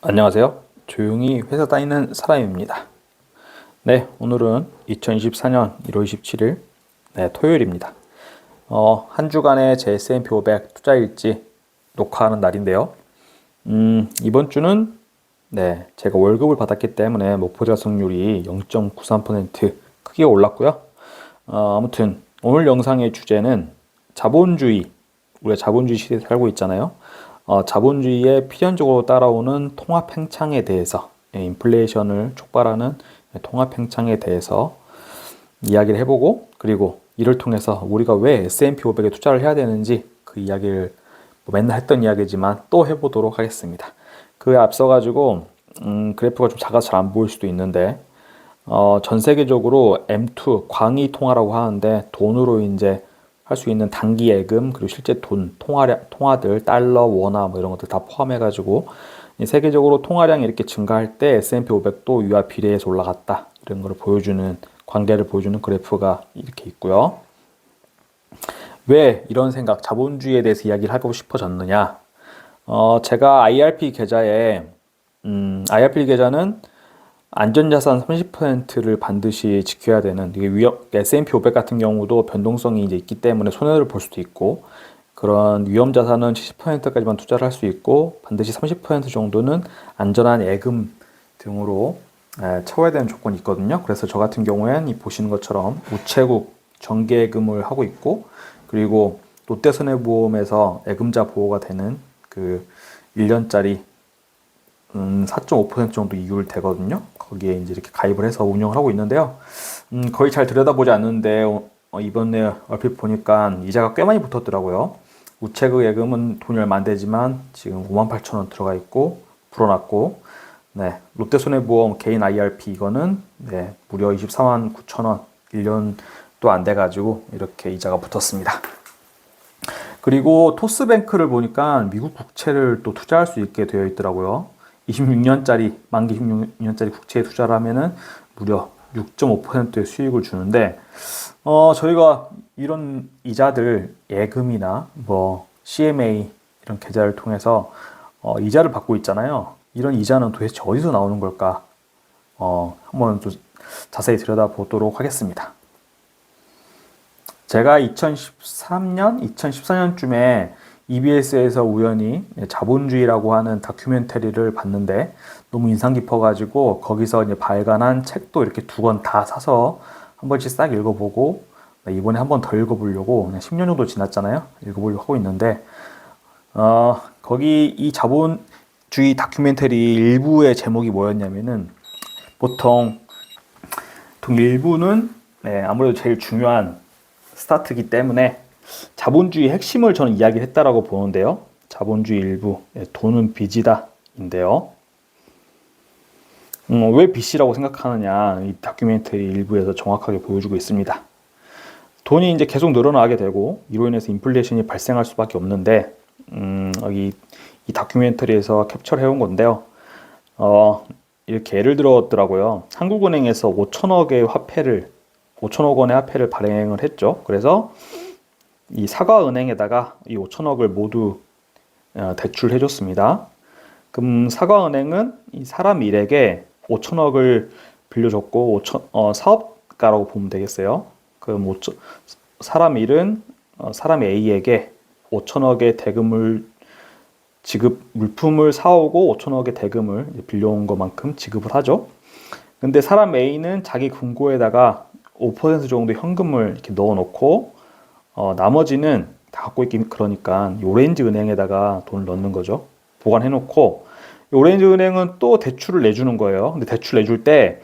안녕하세요. 조용히 회사 다니는 사람입니다. 네, 오늘은 2024년 1월 27일, 토요일입니다. 한 주간의 제 S&P 500 투자 일지 녹화하는 날인데요. 이번 주는 제가 월급을 받았기 때문에 목표 달성률이 0.93% 크게 올랐고요. 아무튼 오늘 영상의 주제는 자본주의, 우리가 자본주의 시대에 살고 있잖아요. 자본주의에 필연적으로 따라오는 통합 팽창에 대해서, 인플레이션을 촉발하는 통합 팽창에 대해서 이야기를 해보고, 그리고 이를 통해서 우리가 왜 S&P 500에 투자를 해야 되는지 그 이야기를 맨날 했던 이야기지만 또 해보도록 하겠습니다. 그에 앞서가지고 그래프가 좀 작아서 잘 안 보일 수도 있는데, 전 세계적으로 M2 광의 통화라고 하는데, 돈으로 이제 할 수 있는 단기 예금, 그리고 실제 돈, 통화들, 달러, 원화 뭐 이런 것들 다 포함해가지고 세계적으로 통화량이 이렇게 증가할 때 S&P 500도 이와 비례해서 올라갔다, 이런 걸 보여주는, 관계를 보여주는 그래프가 이렇게 있고요. 왜 이런 생각, 자본주의에 대해서 이야기를 하고 싶어졌느냐? 제가 IRP 계좌에 IRP 계좌는 안전자산 30%를 반드시 지켜야 되는, 이게 S&P 500 같은 경우도 변동성이 이제 있기 때문에 손해를 볼 수도 있고, 그런 위험자산은 70%까지만 투자를 할 수 있고, 반드시 30% 정도는 안전한 예금 등으로 채워야 되는 조건이 있거든요. 그래서 저 같은 경우엔 이 보시는 것처럼 우체국 정기예금을 하고 있고, 그리고 롯데손해보험에서 예금자 보호가 되는 그 1년짜리 4.5% 정도 이율 되거든요. 거기에 이제 이렇게 가입을 해서 운영을 하고 있는데요. 거의 잘 들여다보지 않는데 이번에 얼핏 보니까 이자가 꽤 많이 붙었더라고요. 우체국 예금은 돈이 얼마 안 되지만 지금 58,000원 들어가 있고 불어났고, 롯데손해보험 개인 IRP 이거는 무려 249,000원, 1년도 안 돼가지고 이렇게 이자가 붙었습니다. 그리고 토스뱅크를 보니까 미국 국채를 또 투자할 수 있게 되어 있더라고요. 26년짜리, 만기 26년짜리 국채에 투자를 하면은 무려 6.5%의 수익을 주는데, 저희가 이런 이자들, 예금이나 뭐 CMA 이런 계좌를 통해서 이자를 받고 있잖아요. 이런 이자는 도대체 어디서 나오는 걸까? 한번 좀 자세히 들여다보도록 하겠습니다. 제가 2013년, 2014년쯤에 EBS에서 우연히 자본주의라고 하는 다큐멘터리를 봤는데 너무 인상 깊어가지고 거기서 이제 발간한 책도 이렇게 2권 다 사서 한 번씩 싹 읽어보고, 이번에 한 번 더 읽어보려고 10년 정도 지났잖아요. 읽어보려고 하고 있는데, 거기 이 자본주의 다큐멘터리 일부의 제목이 뭐였냐면은, 보통 일부는 아무래도 제일 중요한 스타트이기 때문에 자본주의 핵심을 저는 이야기를 했다라고 보는데요. 자본주의 일부, 돈은 빚이다 인데요. 왜 빚이라고 생각하느냐, 이 다큐멘터리 일부에서 정확하게 보여주고 있습니다. 돈이 이제 계속 늘어나게 되고 이로 인해서 인플레이션이 발생할 수밖에 없는데, 여기 이 다큐멘터리에서 캡처를 해온 건데요. 이렇게 예를 들었더라고요. 한국은행에서 5천억 원의 화폐를 발행을 했죠. 그래서 이 사과은행에다가 이 5천억을 모두 대출해 줬습니다. 그럼 사과은행은 이 사람 일에게 5천억을 빌려줬고, 사업가라고 보면 되겠어요. 그럼 사람 일은 사람 A에게 5천억의 대금을 물품을 사오고 5천억의 대금을 빌려온 것만큼 지급을 하죠. 근데 사람 A는 자기 금고에다가 5% 정도 현금을 이렇게 넣어놓고, 나머지는 다 갖고 있기, 그러니까 오렌지 은행에다가 돈을 넣는 거죠. 보관해놓고, 오렌지 은행은 또 대출을 내주는 거예요. 근데 대출 내줄 때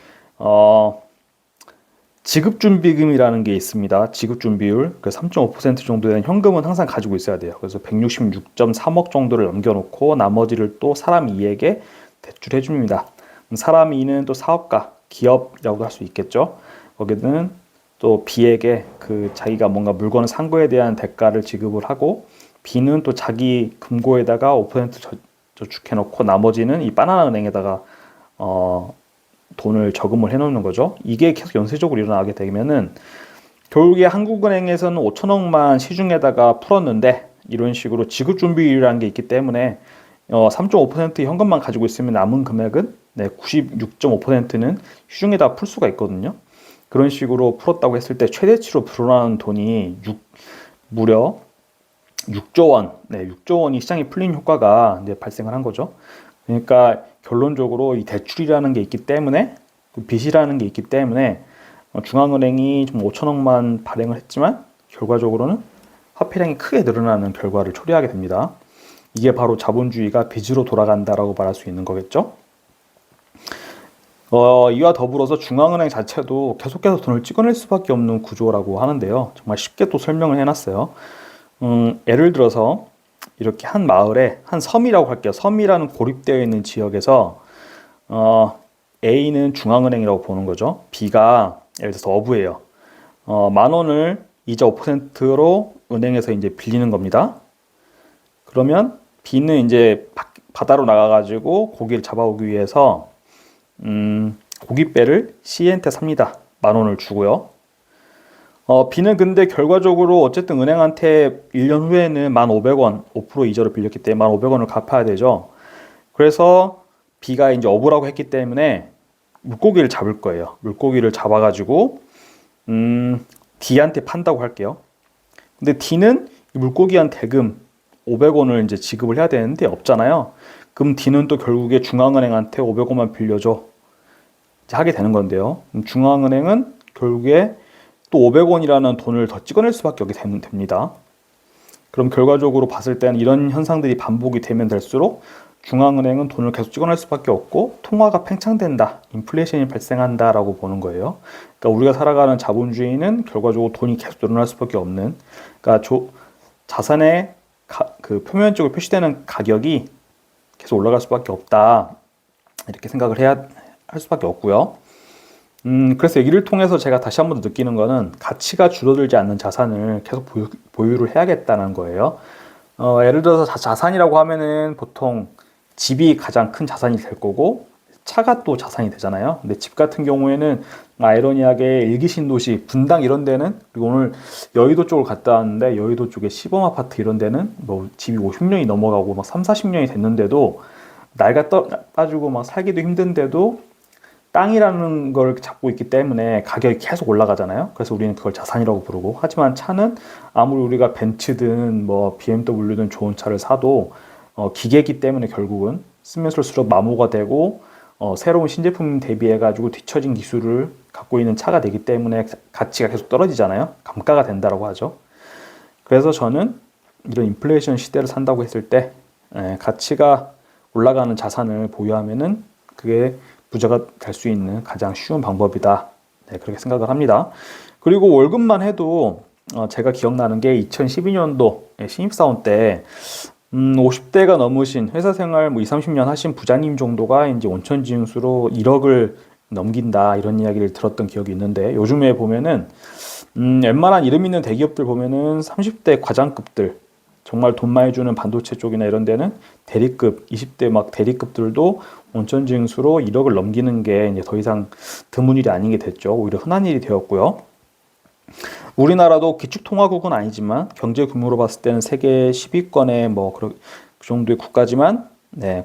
지급준비금이라는 게 있습니다. 지급준비율, 그 3.5% 정도 되는 현금은 항상 가지고 있어야 돼요. 그래서 166.3억 정도를 남겨놓고 나머지를 또 사람 2에게 대출해 줍니다. 사람 2는 또 사업가, 기업이라고 할 수 있겠죠. 거기는 또 B에게 그 자기가 뭔가 물건을 산 거에 대한 대가를 지급을 하고, B는 또 자기 금고에다가 5% 저축해 놓고 나머지는 이 바나나 은행에다가 돈을 저금을 해 놓는 거죠. 이게 계속 연쇄적으로 일어나게 되면은 결국에 한국은행에서는 5천억만 시중에다가 풀었는데, 이런 식으로 지급준비율이라는 게 있기 때문에 3.5% 현금만 가지고 있으면 남은 금액은 96.5%는 시중에다 풀 수가 있거든요. 그런 식으로 풀었다고 했을 때 최대치로 불어나는 돈이 무려 6조 원, 6조 원이 시장에 풀린 효과가 이제 발생을 한 거죠. 그러니까 결론적으로 이 대출이라는 게 있기 때문에, 빚이라는 게 있기 때문에 중앙은행이 좀 5천억만 발행을 했지만 결과적으로는 화폐량이 크게 늘어나는 결과를 초래하게 됩니다. 이게 바로 자본주의가 빚으로 돌아간다라고 말할 수 있는 거겠죠. 이와 더불어서 중앙은행 자체도 계속해서 돈을 찍어낼 수밖에 없는 구조라고 하는데요. 정말 쉽게 또 설명을 해놨어요. 예를 들어서 이렇게 한 마을에 한 섬이라고 할게요. 섬이라는 고립되어 있는 지역에서 A는 중앙은행이라고 보는 거죠. B가 예를 들어서 어부예요. 10,000원을 이자 5%로 은행에서 이제 빌리는 겁니다. 그러면 B는 이제 바다로 나가가지고 고기를 잡아오기 위해서 고깃배를 C한테 삽니다. 10,000원을 주고요. B는 근데 결과적으로 어쨌든 은행한테 1년 후에는 1,500원 5% 이자로 빌렸기 때문에 1,500원을 갚아야 되죠. 그래서 B가 이제 어부라고 했기 때문에 물고기를 잡을 거예요. 물고기를 잡아가지고 D한테 판다고 할게요. 근데 D는 물고기한 대금 500원을 이제 지급을 해야 되는데 없잖아요. 그럼 D는 또 결국에 중앙은행한테 500원만 빌려줘 하게 되는 건데요. 중앙은행은 결국에 또 500원이라는 돈을 더 찍어낼 수밖에 없게 됩니다. 그럼 결과적으로 봤을 때는 이런 현상들이 반복이 되면 될수록 중앙은행은 돈을 계속 찍어낼 수밖에 없고 통화가 팽창된다, 인플레이션이 발생한다라고 보는 거예요. 그러니까 우리가 살아가는 자본주의는 결과적으로 돈이 계속 늘어날 수밖에 없는, 그러니까 자산의 그 표면적으로 표시되는 가격이 계속 올라갈 수밖에 없다, 이렇게 생각을 해야 할 수밖에 없고요. 그래서 이를 통해서 제가 다시 한 번 더 느끼는 거는 가치가 줄어들지 않는 자산을 계속 보유를 해야겠다는 거예요. 예를 들어서 자산이라고 하면은 보통 집이 가장 큰 자산이 될 거고 차가 또 자산이 되잖아요. 근데 집 같은 경우에는 아이러니하게 일기신도시, 분당 이런 데는, 그리고 오늘 여의도 쪽을 갔다 왔는데 여의도 쪽에 시범 아파트 이런 데는 뭐 집이 50년이 넘어가고 막 3, 40년이 됐는데도 낡아 빠지고 막 살기도 힘든데도 땅이라는 걸 잡고 있기 때문에 가격이 계속 올라가잖아요. 그래서 우리는 그걸 자산이라고 부르고, 하지만 차는 아무리 우리가 벤츠든 뭐 BMW든 좋은 차를 사도 기계이기 때문에 결국은 쓰면 쓸수록 마모가 되고 새로운 신제품 대비해 가지고 뒤처진 기술을 갖고 있는 차가 되기 때문에 가치가 계속 떨어지잖아요. 감가가 된다라고 하죠. 그래서 저는 이런 인플레이션 시대를 산다고 했을 때 가치가 올라가는 자산을 보유하면은 그게 부자가 될 수 있는 가장 쉬운 방법이다. 그렇게 생각을 합니다. 그리고 월급만 해도 제가 기억나는 게 2012년도 신입사원 때 50대가 넘으신 회사 생활 뭐 20, 30년 하신 부자님 정도가 이제 온천지응수로 1억을 넘긴다, 이런 이야기를 들었던 기억이 있는데, 요즘에 보면은 웬만한 이름 있는 대기업들 보면은 30대 과장급들, 정말 돈 많이 주는 반도체 쪽이나 이런 데는 대리급, 20대 막 대리급들도 온천지응수로 1억을 넘기는 게 이제 더 이상 드문 일이 아닌 게 됐죠. 오히려 흔한 일이 되었고요. 우리나라도 기축통화국은 아니지만 경제 규모로 봤을 때는 세계 10위권의 뭐 그 정도의 국가지만,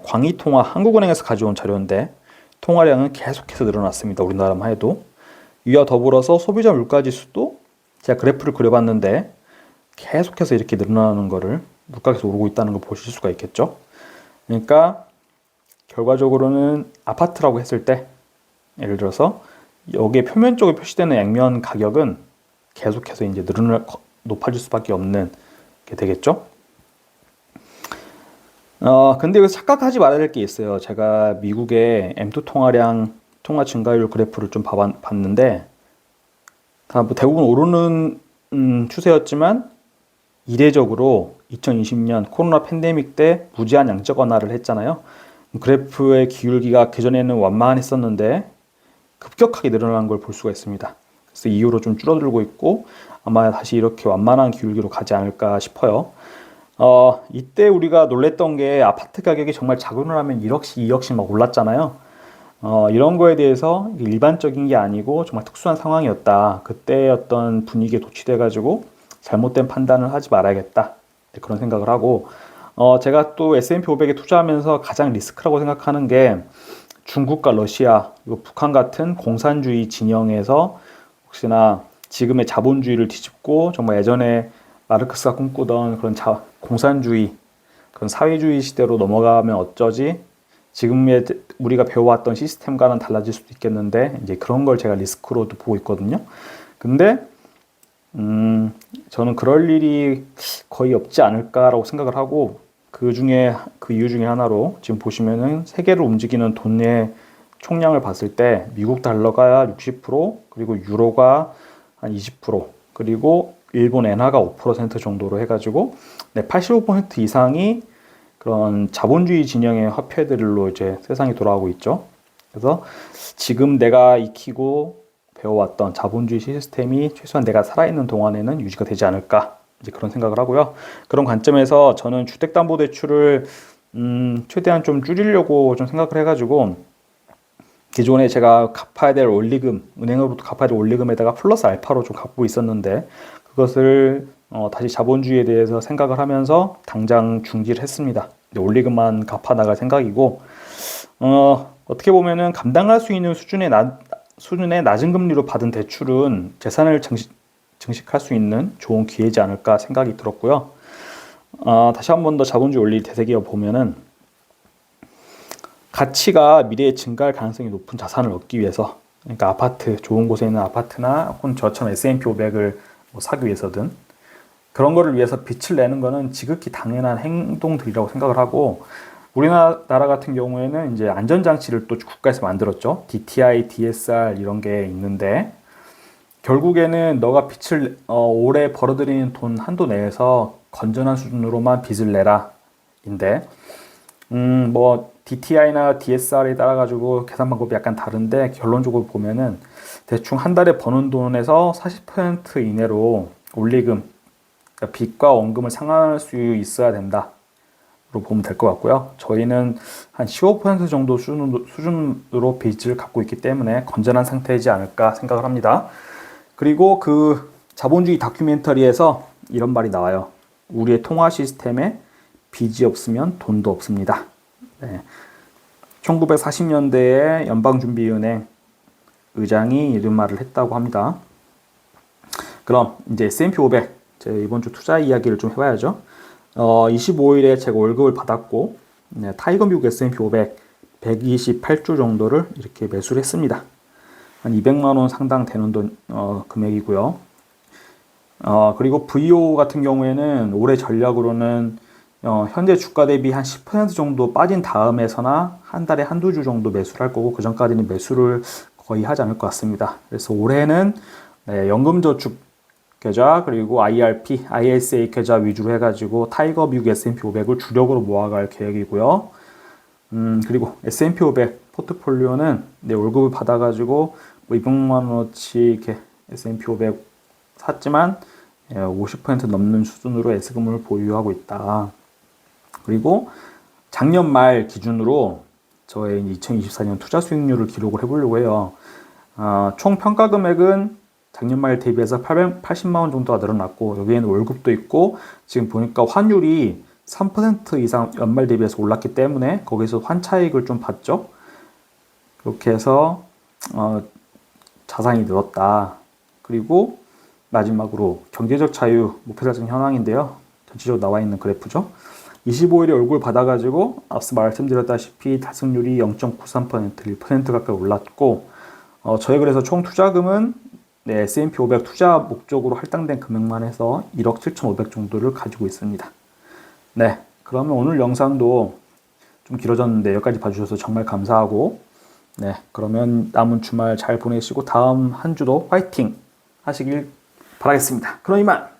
광의통화, 한국은행에서 가져온 자료인데 통화량은 계속해서 늘어났습니다. 우리나라만 해도. 이와 더불어서 소비자 물가지수도 제가 그래프를 그려봤는데 계속해서 이렇게 늘어나는 거를, 물가가 계속 오르고 있다는 걸 보실 수가 있겠죠. 그러니까 결과적으로는 아파트라고 했을 때, 예를 들어서 여기에 표면적으로 표시되는 액면 가격은 계속해서 이제 높아질 수밖에 없는 게 되겠죠. 근데 여기서 착각하지 말아야 될 게 있어요. 제가 미국의 M2 통화량, 통화 증가율 그래프를 좀 봤는데 다 뭐 대부분 오르는 추세였지만 이례적으로 2020년 코로나 팬데믹 때 무제한 양적 완화를 했잖아요. 그래프의 기울기가 그전에는 완만했었는데 급격하게 늘어난 걸 볼 수가 있습니다. 그래서 이후로 좀 줄어들고 있고 아마 다시 이렇게 완만한 기울기로 가지 않을까 싶어요. 이때 우리가 놀랬던 게 아파트 가격이 정말 자금을 하면 1억씩 2억씩 막 올랐잖아요. 이런 거에 대해서 일반적인 게 아니고 정말 특수한 상황이었다. 그때 어떤 분위기에 도취돼 가지고 잘못된 판단을 하지 말아야겠다, 그런 생각을 하고, 제가 또 S&P 500에 투자하면서 가장 리스크라고 생각하는 게 중국과 러시아, 그리고 북한 같은 공산주의 진영에서 혹시나 지금의 자본주의를 뒤집고 정말 예전에 마르크스가 꿈꾸던 그런 공산주의, 그런 사회주의 시대로 넘어가면 어쩌지? 지금의 우리가 배워왔던 시스템과는 달라질 수도 있겠는데 이제 그런 걸 제가 리스크로도 보고 있거든요. 근데 저는 그럴 일이 거의 없지 않을까라고 생각을 하고 그 이유 중에 하나로 지금 보시면은 세계를 움직이는 돈의 총량을 봤을 때 미국 달러가 60%, 그리고 유로가 한 20%, 그리고 일본 엔화가 5% 정도로 해가지고 85% 이상이 그런 자본주의 진영의 화폐들로 이제 세상이 돌아가고 있죠. 그래서 지금 내가 익히고 배워왔던 자본주의 시스템이 최소한 내가 살아있는 동안에는 유지가 되지 않을까, 이제 그런 생각을 하고요. 그런 관점에서 저는 주택담보대출을 최대한 좀 줄이려고 좀 생각을 해가지고 기존에 제가 갚아야 될 원리금, 은행으로부터 갚아야 될 원리금에다가 플러스 알파로 좀 갚고 있었는데 그것을 다시 자본주의에 대해서 생각을 하면서 당장 중지를 했습니다. 원리금만 갚아 나갈 생각이고 어떻게 보면은 감당할 수 있는 수준의 낮은 금리로 받은 대출은 재산을 증식할 수 있는 좋은 기회지 않을까 생각이 들었고요. 다시 한 번 더 자본주의 원리 되새겨 보면은 가치가 미래에 증가할 가능성이 높은 자산을 얻기 위해서, 그러니까 아파트, 좋은 곳에 있는 아파트나 혹은 저처럼 S&P 500을 사기 위해서든 그런 거를 위해서 빚을 내는 거는 지극히 당연한 행동들이라고 생각을 하고, 우리나라 같은 경우에는 이제 안전장치를 또 국가에서 만들었죠. DTI, DSR 이런 게 있는데 결국에는 너가 빚을 올해 벌어들이는 돈 한도 내에서 건전한 수준으로만 빚을 내라 인데 DTI나 DSR에 따라 가지고 계산 방법이 약간 다른데 결론적으로 보면은 대충 한 달에 버는 돈에서 40% 이내로 원리금, 그러니까 빚과 원금을 상환할 수 있어야 된다 로 보면 될 것 같고요. 저희는 한 15% 정도 수준으로 빚을 갖고 있기 때문에 건전한 상태이지 않을까 생각을 합니다. 그리고 그 자본주의 다큐멘터리에서 이런 말이 나와요. 우리의 통화 시스템에 빚이 없으면 돈도 없습니다. 1940년대에 연방준비은행 의장이 이런 말을 했다고 합니다. 그럼 이제 S&P 500, 제가 이번 주 투자 이야기를 좀 해봐야죠. 25일에 제가 월급을 받았고 타이거 미국 S&P 500 128주 정도를 이렇게 매수를 했습니다. 한 200만 원 상당 되는 금액이고요. 그리고 VO 같은 경우에는 올해 전략으로는 현재 주가 대비 한 10% 정도 빠진 다음에서나 한 달에 한두 주 정도 매수를 할 거고, 그 전까지는 매수를 거의 하지 않을 것 같습니다. 그래서 올해는 연금저축 계좌 그리고 IRP, ISA 계좌 위주로 해가지고 타이거 미국 S&P 500을 주력으로 모아갈 계획이고요. 그리고 S&P 500 포트폴리오는 내 월급을 받아가지고 200만 원어치 이렇게 S&P 500 샀지만 50% 넘는 수준으로 S금을 보유하고 있다. 그리고 작년 말 기준으로 저의 2024년 투자 수익률을 기록을 해보려고 해요. 총 평가 금액은 작년 말 대비해서 880만 원 정도가 늘어났고, 여기에는 월급도 있고 지금 보니까 환율이 3% 이상 연말 대비해서 올랐기 때문에 거기서 환차익을 좀 봤죠. 그렇게 해서 자산이 늘었다. 그리고 마지막으로 경제적 자유 목표 달성 현황인데요. 전체적으로 나와 있는 그래프죠. 25일에 월급을 받아가지고 앞서 말씀드렸다시피 달성률이 0.93%, 1% 가까이 올랐고, 저희 그래서 총 투자금은 S&P 500 투자 목적으로 할당된 금액만 해서 1억 7,500 정도를 가지고 있습니다. 그러면 오늘 영상도 좀 길어졌는데 여기까지 봐주셔서 정말 감사하고, 그러면 남은 주말 잘 보내시고 다음 한 주도 화이팅 하시길 바라겠습니다. 그럼 이만!